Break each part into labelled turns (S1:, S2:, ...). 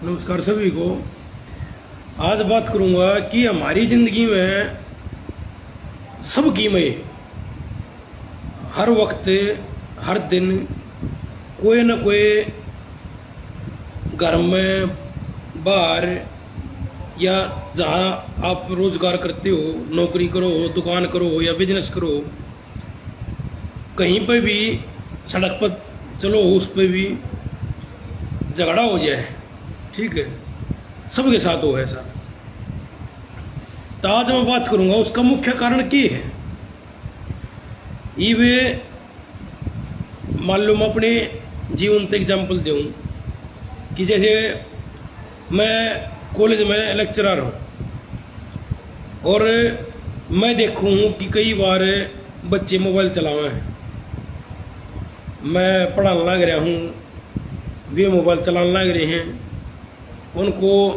S1: नमस्कार सभी को। आज बात करूंगा कि हमारी जिंदगी में सबकी में हर वक्त हर दिन कोई न कोई घर में बाहर या जहाँ आप रोजगार करते हो, नौकरी करो, दुकान करो या बिजनेस करो, कहीं पर भी सड़क पर चलो उस पर भी झगड़ा हो जाए, ठीक है, सबके साथ हो ऐसा। तो आज मैं बात करूंगा उसका मुख्य कारण क्या है। ये वे मान लो मैं अपने जीवन से एग्जाम्पल दूं कि जैसे मैं कॉलेज में लेक्चरर हूँ और मैं देखूँ कि कई बार बच्चे मोबाइल चलावे हैं, मैं पढ़ाने लग रहा हूँ, वे मोबाइल चलाने लग रहे हैं, उनको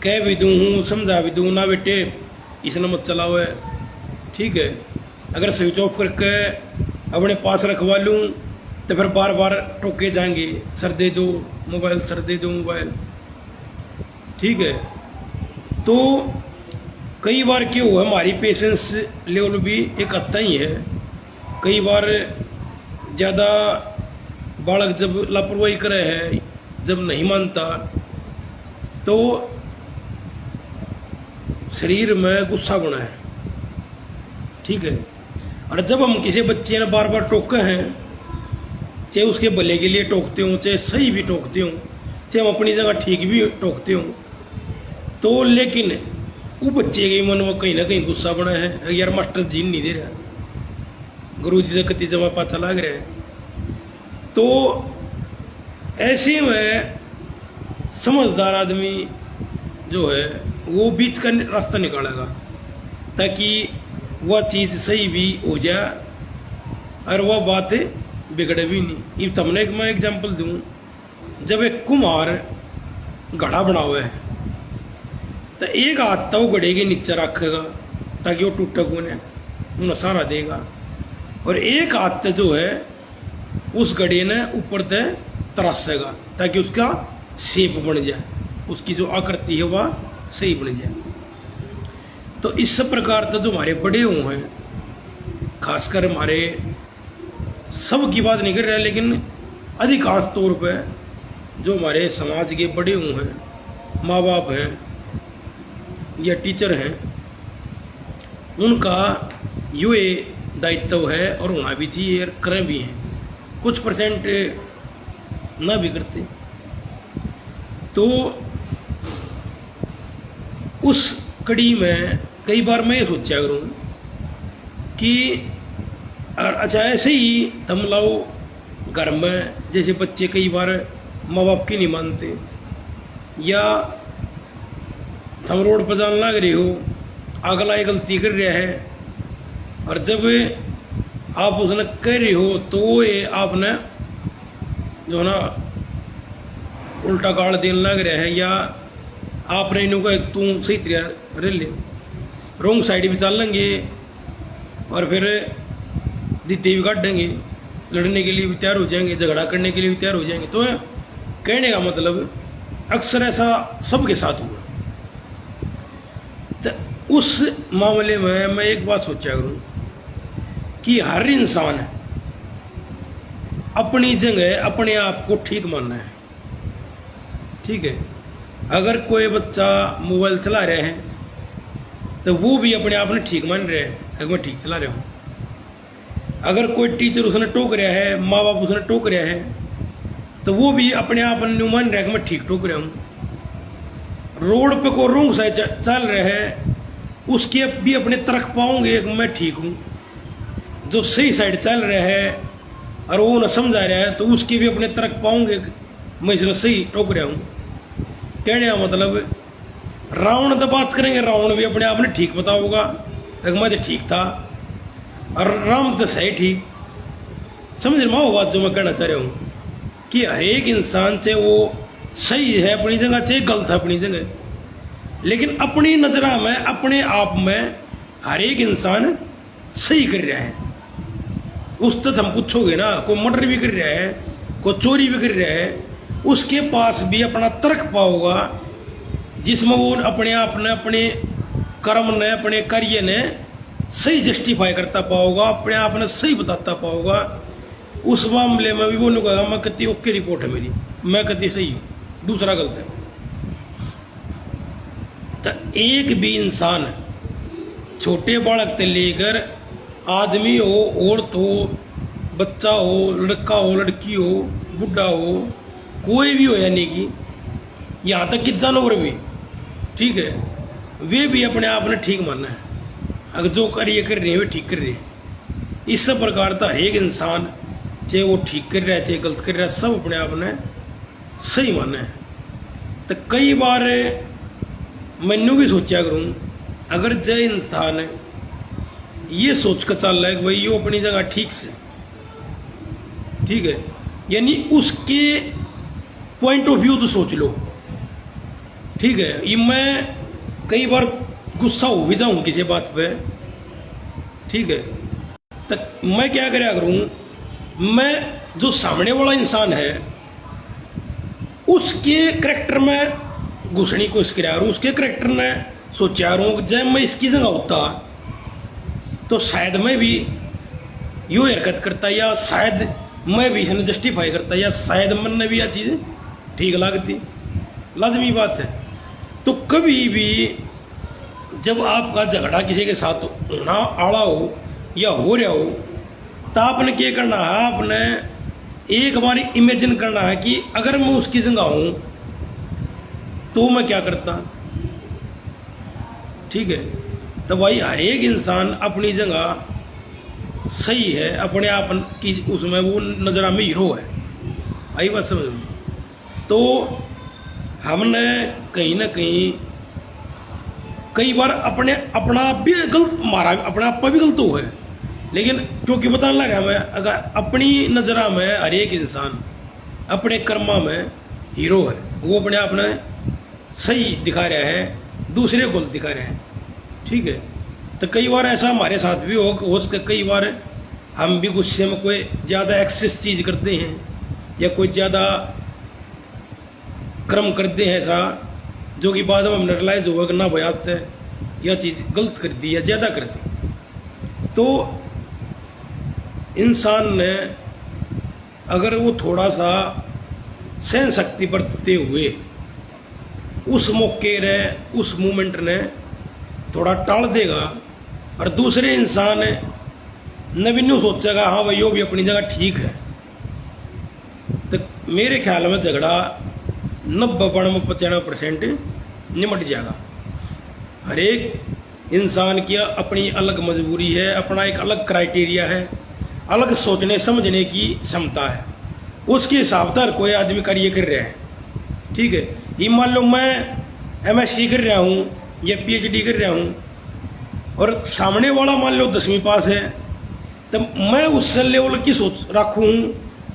S1: कह भी दूँ, समझा भी दूँ, ना बेटे इसने मत चलाओ है, ठीक है। अगर स्विच ऑफ करके अपने पास रखवा लूँ तो फिर बार बार टोके जाएंगे, सर दे दो मोबाइल, सर दे दो मोबाइल, ठीक है। तो कई बार क्या हुआ, हमारी पेशेंस लेवल भी एक हद ही है। कई बार ज़्यादा बालक जब लापरवाही करे है, जब नहीं मानता तो शरीर में गुस्सा बना है, ठीक है। और जब हम किसी बच्चे ने बार बार टोके हैं, चाहे उसके भले के लिए टोकते हों, चाहे सही भी टोकते हों, चाहे हम अपनी जगह ठीक भी टोकते हों, तो लेकिन वो बच्चे के मन में कहीं ना कहीं गुस्सा बना है, यार मास्टर जीन नहीं दे रहा, गुरु जी से कति जमा पाचा लग रहा है। तो ऐसे में समझदार आदमी जो है वो बीच का रास्ता निकालेगा ताकि वह चीज़ सही भी हो जाए और वह बात बिगड़े भी नहीं। ये तुमने मैं एग्जांपल दूं, जब एक कुम्हार घड़ा बना हुआ है तो एक हाथ तो घड़े के नीचे रखेगा ताकि वो टूटे कोने उन्हें सहारा देगा, और एक हाथ जो है उस घड़े ने ऊपर से तरासेगा ताकि उसका शेप बन जाए, उसकी जो आकृति है वह सही बन जाए। तो इस प्रकार तो जो हमारे बड़े हुए हैं, खासकर हमारे सब की बात नहीं कर रहा है, लेकिन अधिकांश तौर पे जो हमारे समाज के बड़े हुए हैं, माँ बाप हैं या टीचर हैं, उनका ये दायित्व है और होना भी चाहिए और करें भी हैं। कुछ परसेंट ना भी करते तो उस कड़ी में कई बार मैं ये सोचा करूँ कि अच्छा ऐसे ही तुम लाओ घर में, जैसे बच्चे कई बार माँ बाप की नहीं मानते, या तुम रोड पर जाने लग रहे हो, अगला ये गलती कर रहा है और जब आप उसने कह रहे हो तो ये आपने जो ना उल्टा गाड़ देने लग रहा है, या आपने इन्हों का तू सही तरह रह ले, रोंग साइड भी चल लेंगे और फिर दीते भी काट देंगे, लड़ने के लिए भी तैयार हो जाएंगे, झगड़ा करने के लिए भी तैयार हो जाएंगे। तो कहने का मतलब अक्सर ऐसा सबके साथ हुआ। तो उस मामले में मैं एक बात सोचा करूं कि हर इंसान अपनी जगह अपने आप को ठीक मानना है, ठीक है। अगर कोई बच्चा मोबाइल चला रहा है तो वो भी अपने आप में ठीक मान रहा है, अगर मैं ठीक चला रहा हूँ। अगर कोई टीचर उसने टोक रहा है, माँ बाप उसने टोक रहा है, तो वो भी अपने आप में मान रहा है कि मैं ठीक टोक रहा हूँ। रोड पे को रोंग साइड चल रहा है, उसके भी अपने तरक पाऊंगे कि मैं ठीक हूँ। जो सही साइड चल रहा है और वो न समझा रहा है तो उसके भी अपने तरक पाऊंगे मैं इसमें सही टोक रहा हूँ। कहने का मतलब रावण तो बात करेंगे, रावण भी अपने आप में ठीक पता होगा कि मैं तो ठीक था और राम तो सही ठीक। समझ रहे हो बात जो मैं कहना चाह रहा हूँ कि हर एक इंसान चाहे वो सही है अपनी जगह, चाहे गलत है अपनी जगह, लेकिन अपनी नजरा में अपने आप में हर एक इंसान सही कर रहा है। उस तक हम पूछोगे ना, कोई मर्डर भी कर रहा है, कोई चोरी भी कर रहा है, उसके पास भी अपना तर्क पाओगा, जिसमें वो अपने आप ने, अपने कर्म ने, अपने कार्य ने सही जस्टिफाई करता पाओगा, अपने आप ने सही बताता पाओगा। उस मामले में भी वो नहीं कहेगा मैं कति ओके रिपोर्ट है मेरी, मैं कति सही हूँ, दूसरा गलत है। तो एक भी इंसान, छोटे बालक से लेकर आदमी हो, औरत हो, बच्चा हो, लड़का हो, लड़की हो, बुढ़ा हो, कोई भी हो, यानी कि यहाँ तक कि जानवर भी, ठीक है, वे भी अपने आप ने ठीक मानना है। अगर जो कार्य कर रहे हैं वे ठीक कर रहे हैं। इस प्रकार का हर एक इंसान, चाहे वो ठीक कर रहा है चाहे गलत कर रहा है, सब अपने आप ने सही मानना है। तो कई बार मैनू भी सोचा करूँ, अगर जय इंसान ये सोच कर चल रहा है कि भाई यो अपनी जगह ठीक से, ठीक है, यानी उसके पॉइंट ऑफ व्यू तो सोच लो, ठीक है। ये मैं कई बार गुस्सा हो भी जाऊं किसी बात पे, ठीक है, तो मैं क्या करा करूं, मैं जो सामने वाला इंसान है उसके करैक्टर में घुसने की कोशिश करा, उसके करैक्टर में सोचा रहूं जब मैं इसकी जगह होता तो शायद मैं भी यूँ हरकत करता, या शायद मैं भी इसने जस्टिफाई करता, या शायद मन ने भी यह चीज़ ठीक लगती। लाजमी बात है। तो कभी भी जब आपका झगड़ा किसी के साथ होना आड़ा हो या हो रहा हो, तो आपने क्या करना है, आपने एक बार इमेजिन करना है कि अगर मैं उसकी जगह हूं तो मैं क्या करता, ठीक है। तो भाई हर एक इंसान अपनी जगह सही है, अपने आप की उसमें वो नजरा में हीरो है। आई बात समझ में? तो हमने कहीं ना कहीं कई बार अपना आप भी गलत मारा, अपने आप पर भी गलत हुआ है, लेकिन क्योंकि बताने लगा हमें, अगर अपनी नजरा में हर एक इंसान अपने कर्मा में हीरो है, वो अपने आप ने सही दिखा रहा है, दूसरे को गलत दिखा रहा है, ठीक है। तो कई बार ऐसा हमारे साथ भी हो सके, कई बार हम भी गुस्से में कोई ज़्यादा एक्सेस चीज़ करते हैं या कोई ज़्यादा कर्म करते हैं ऐसा, जो कि बाद में हम रियलाइज हुआ कि ना बयास है यह चीज़ गलत कर दी या ज़्यादा कर दी। तो इंसान ने अगर वो थोड़ा सा सहन शक्ति बरतते हुए उस मौके ने, उस मोमेंट ने थोड़ा टाल देगा, और दूसरे इंसान नवीन्यू सोचेगा हाँ भाई वो भी अपनी जगह ठीक है, तो मेरे ख्याल में झगड़ा 90-95% निमट जाएगा। हर एक इंसान की अपनी अलग मजबूरी है, अपना एक अलग क्राइटेरिया है, अलग सोचने समझने की क्षमता है, उसके हिसाब से हर कोई आदमी कार्य कर रहा है, ठीक है। ये मान लो मैं MSc कर रहा हूँ या PhD कर रहा हूँ, और सामने वाला मान लो 10वीं पास है, तो मैं उस लेवल की सोच रखूँ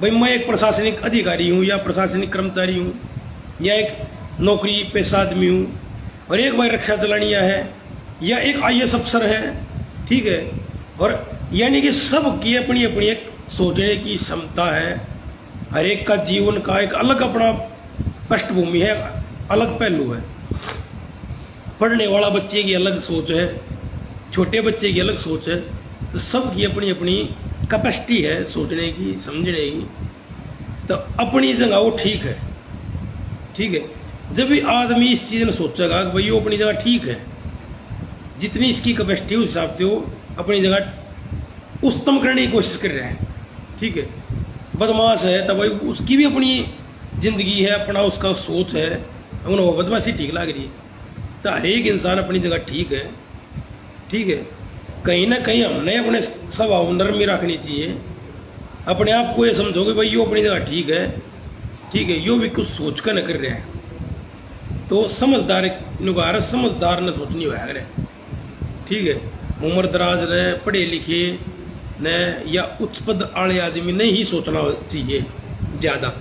S1: भाई मैं एक प्रशासनिक अधिकारी हूँ या प्रशासनिक कर्मचारी हूँ या एक नौकरी पेशा आदमी हूँ, और एक भाई रक्षा चलानिया है या एक IAS अफसर है, ठीक है। और यानी कि सबकी अपनी अपनी एक सोचने की क्षमता है, हर एक का जीवन का एक अलग अपना पृष्ठभूमि है, अलग पहलू है। पढ़ने वाला बच्चे की अलग सोच है, छोटे बच्चे की अलग सोच है, तो सबकी अपनी अपनी कैपेसिटी है सोचने की, समझने की। तो अपनी जगह वो ठीक है, ठीक है। जब भी आदमी इस चीज़ ने सोचेगा कि भाई वो अपनी जगह ठीक है, जितनी इसकी कैपेसिटी उस हिसाब से वो अपनी जगह उच्चतम करने की कोशिश कर रहे हैं, ठीक है। बदमाश है तो भाई उसकी भी अपनी जिंदगी है, अपना उसका सोच है, उन्हें वो बदमाशी ठीक लग रही है। तो हर एक इंसान अपनी जगह ठीक है, ठीक है। कहीं ना कहीं हमने अपने स्वभाव नरमी रखनी चाहिए, अपने आप को ये समझो कि भाई यो अपनी जगह ठीक है, ठीक है, यो भी कुछ सोच कर न कर रहे हैं। तो समझदार नुगार समझदार न सोचनी होया करे, ठीक है। उम्र दराज ने, पढ़े लिखे ने या उच्च पद वाले आदमी ने ही सोचना चाहिए ज़्यादा।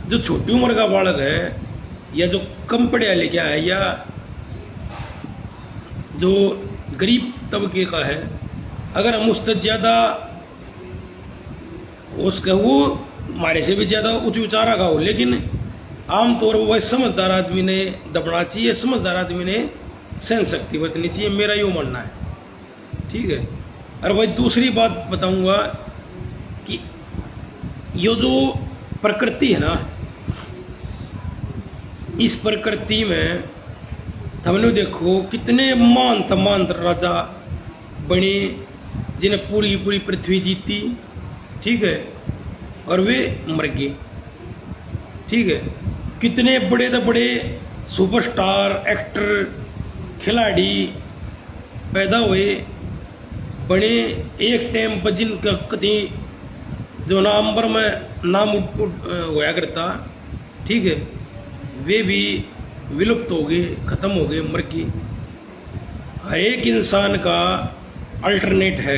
S1: जो छोटी उम्र का बालक है या जो कम पढ़ा लिखा है या जो गरीब तबके का है, अगर हम उससे ज़्यादा उसका वो हमारे से भी ज़्यादा उच्च विचार का हो, लेकिन आमतौर पर वह समझदार आदमी ने दबना चाहिए, समझदार आदमी ने सहन शक्ति बरतनी चाहिए, मेरा यो मानना है। ठीक है। और भाई दूसरी बात बताऊंगा कि ये जो प्रकृति है ना, इस प्रकृति में हमने देखो कितने महान राजा बने जिन्हें पूरी पूरी पृथ्वी जीती। ठीक है। और वे मर गए। ठीक है। कितने बड़े तो बड़े सुपरस्टार एक्टर खिलाड़ी पैदा हुए बने एक टाइम पर, जिनका कभी जो नवंबर में नाम होया करता। ठीक है। वे भी विलुप्त हो गए, खत्म हो गए, मर गए। हर एक इंसान का अल्टरनेट है।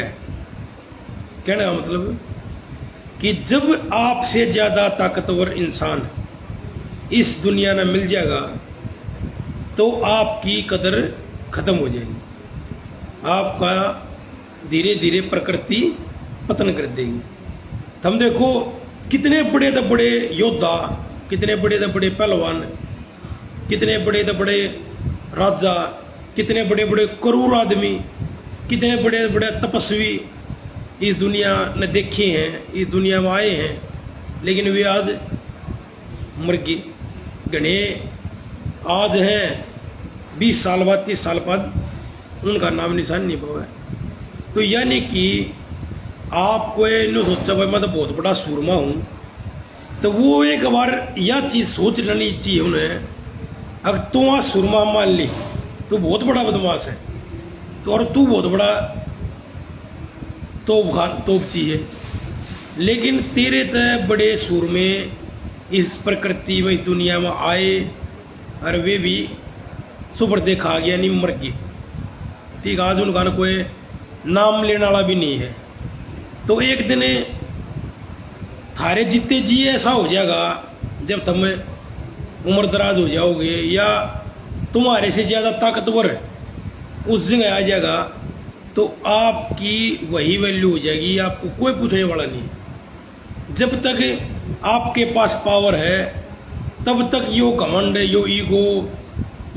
S1: कहने का मतलब कि जब आपसे ज्यादा ताकतवर इंसान इस दुनिया में मिल जाएगा तो आपकी कदर खत्म हो जाएगी, आपका धीरे धीरे प्रकृति पतन कर देगी। हम देखो कितने बड़े तो बड़े योद्धा, कितने बड़े तो बड़े पहलवान, कितने बड़े तो बड़े राजा, कितने बड़े बड़े क्रूर आदमी, कितने बड़े बड़े तपस्वी इस दुनिया ने देखे हैं, इस दुनिया में आए हैं, लेकिन वे आज मर गए। घने आज हैं 20 साल बाद, 30 साल बाद उनका नाम निशान नहीं पाया। तो यानी कि आपको इन्हों सोचा भाई मैं तो बहुत बड़ा सूरमा हूँ, तो वो एक बार यह चीज़ सोच लेनी चाहिए उन्हें, अगर तू आज सूरमा मान ली तो बहुत बड़ा बदमाश है, तो और तू बहुत बड़ा तोप चाहिए, लेकिन तेरे तय बड़े सूरमे इस प्रकृति में, इस दुनिया में आए और वे भी सुपर देखा गया नहीं, मर गए। ठीक, आज उनका कोई नाम लेने वाला भी नहीं है। तो एक दिन थारे जीते जी ऐसा हो जाएगा जब तुम उम्र दराज हो जाओगे या तुम्हारे से ज़्यादा ताकतवर उस जगह आ जाएगा, तो आपकी वही वैल्यू हो जाएगी, आपको कोई पूछने वाला नहीं। जब तक आपके पास पावर है तब तक यो घमंड, यो ईगो,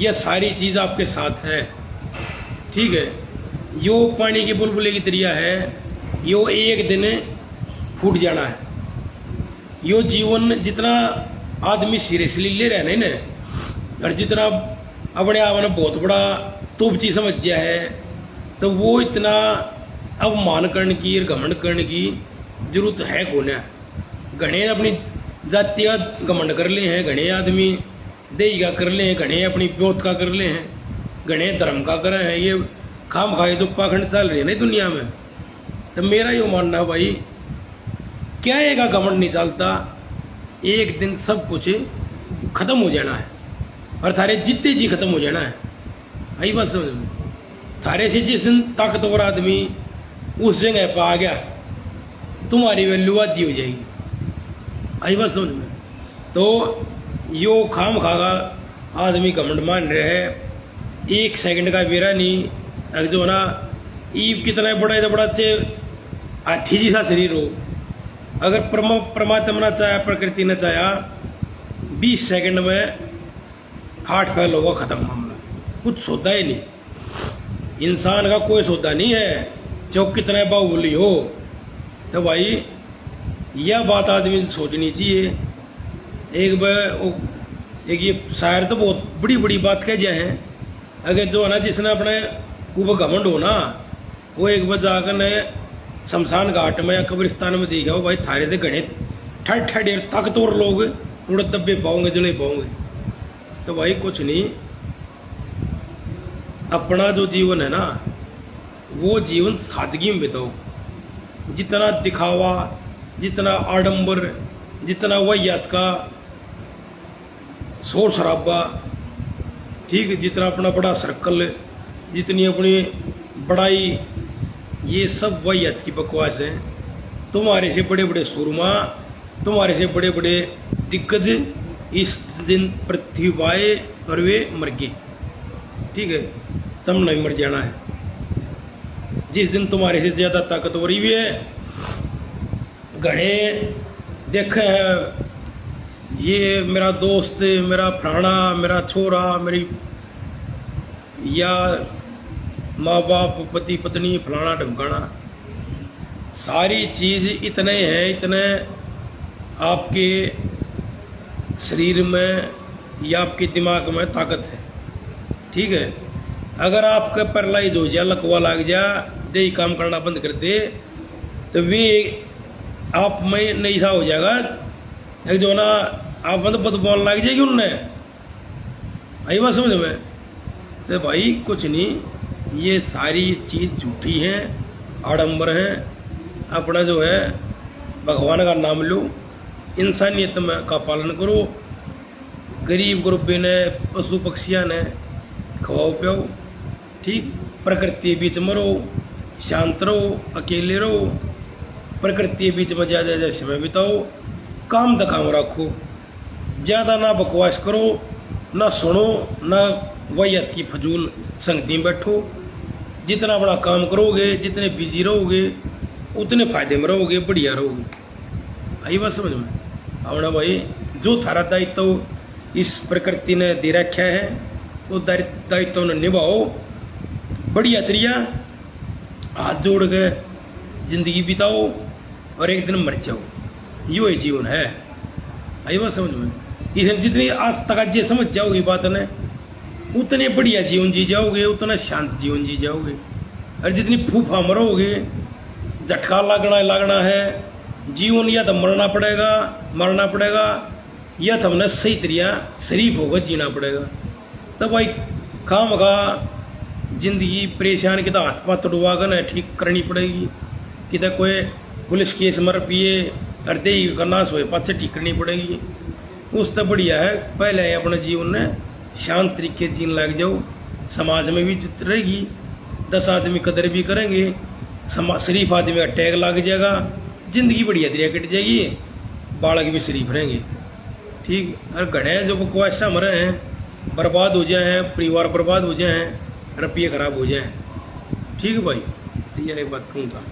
S1: यह सारी चीज़ आपके साथ है। ठीक है। यो पानी के बुलबुले की तरिया है, यो एक दिन फूट जाना है। यो जीवन जितना आदमी सीरियसली ले रहा है ना, और जितना अपने आप में बहुत बड़ा तोपची समझ गया है, तो वो इतना अवमान करने की और घमंड करने की जरूरत है कौन है। घने अपनी जाति का घमंड कर ले हैं, घने आदमी देही का कर ले हैं, घने अपनी प्योत का कर ले हैं, घने धर्म का कर हैं। ये खाम खाए जो पाखंड चल रही है ना दुनिया में। तो मेरा ये मानना है भाई, क्या एक घमंड नहीं चलता, एक दिन सब कुछ खत्म हो जाना है और थारे जितने जी खत्म हो जाना है। आई बात समझ में? थारे से जिस दिन ताकतवर आदमी उस जगह पर आ गया, तुम्हारी वैल्यू आधी हो जाएगी। आई बात समझ में? तो यो खाम खागा आदमी घमंड मान रहे है, एक सेकंड का बेरा नहीं। जो ना ईव कितना बड़ा तो बड़ा चे हाथी जैसा शरीर हो, अगर परमात्मा ना चाहे, प्रकृति ने चाहा, 20 सेकंड में हार्ट फेल होगा, खत्म मामला, कुछ सौदा ही नहीं। इंसान का कोई सौदा नहीं है, चाहे कितना बाहुबली हो। तो भाई यह बात आदमी सोचनी चाहिए। एक ये शायर तो बहुत बड़ी बड़ी बात कह जाए हैं, अगर जो है ना जिसने अपने ऊपर घमंड हो ना, वो एक बार जाकर ने शमशान घाट में या कब्रिस्तान में देखा हो, भाई थारे से घने ठट ठट ताकतवर लोग उड़ दब्बे पाओगे, जड़े पाओगे। तो भाई कुछ नहीं, अपना जो जीवन है ना वो जीवन सादगी में बिताओ। जितना दिखावा, जितना आडंबर, जितना वैयात का शोर शराबा, ठीक है, जितना अपना बड़ा सर्कल, जितनी अपनी बड़ाई, ये सब वैयात की बकवास है। तुम्हारे से बड़े बड़े सूरमा, तुम्हारे से बड़े बड़े दिग्गज इस दिन पृथ्वी पर आए और वे मर गए। ठीक है, तुम नहीं मर जाना है। जिस दिन तुम्हारे से ज्यादा ताकतवरी भी है, घने देखे हैं ये मेरा दोस्त, मेरा फलाना, मेरा छोरा, मेरी या माँ बाप, पति पत्नी, फलाना ढमकाना, सारी चीज़ इतने हैं, इतने आपके शरीर में या आपके दिमाग में ताकत है। ठीक है, अगर आपका पैरालाइज हो जाए, लकवा लग जाए, दे काम करना बंद कर दे, तो वे आप में नहीं सा हो जाएगा, एक जो ना आप मतलब बदबू लग जाएगी उनने। आई बात समझ में? तो भाई कुछ नहीं, ये सारी चीज़ झूठी हैं, आडंबर हैं। अपना जो है भगवान का नाम लो, इंसानियत में का पालन करो, गरीब गुरबे ने, पशु पक्षियाँ ने खवाओ पियाओ। ठीक, प्रकृति के बीच में रहो, शांत रहो, अकेले रहो, प्रकृति के बीच में ज़्यादा ज़्यादा समय बिताओ, काम द काम रखो, ज़्यादा ना बकवास करो, ना सुनो, ना वैयत की फजूल संगति में बैठो। जितना बड़ा काम करोगे, जितने बिजी रहोगे, उतने फायदे में रहोगे, बढ़िया रहोगे। आई बात समझ में? अपना भाई जो थारा दायित्व इस प्रकृति ने दे रखा है, वो दायित्व ने निभाओ बढ़िया तरिया, हाथ जोड़ के जिंदगी बिताओ और एक दिन मर जाओ। यो ही जीवन है। आई बात समझ में? इसमें जितनी आज तक ये समझ जाओगी बात ने, उतने बढ़िया जीवन जी जाओगे, उतना शांत जीवन जी जाओगे। और जितनी फूफा मरोगे, झटका लगना है, जीवन या तो मरना पड़ेगा या तो हमने सही तरिया शरीफ होकर जीना पड़ेगा। तब भाई काम का जिंदगी परेशान की तो हाथ पाथ तोड़वा कर ठीक करनी पड़ेगी, कि तो कोई पुलिस केस मर पिए करते ही का नाश हुए पाछे ठीक करनी पड़ेगी। उस तो बढ़िया है पहले अपने जीवन में शांत तरीके जीन लग जाओ, समाज में भी इज्जत रहेगी, 10 आदमी कदर भी करेंगे, शरीफ आदमी का टैग लग जाएगा, जिंदगी बढ़िया तरीके कट जाएगी, बालक भी शरीफ रहेंगे। ठीक, और घड़े जो बकवासा मरे हैं, बर्बाद हो जाए हैं, परिवार बर्बाद हो जाए हैं, रुपये खराब हो जाए। ठीक है भाई, तो यह एक बात कहूँ था।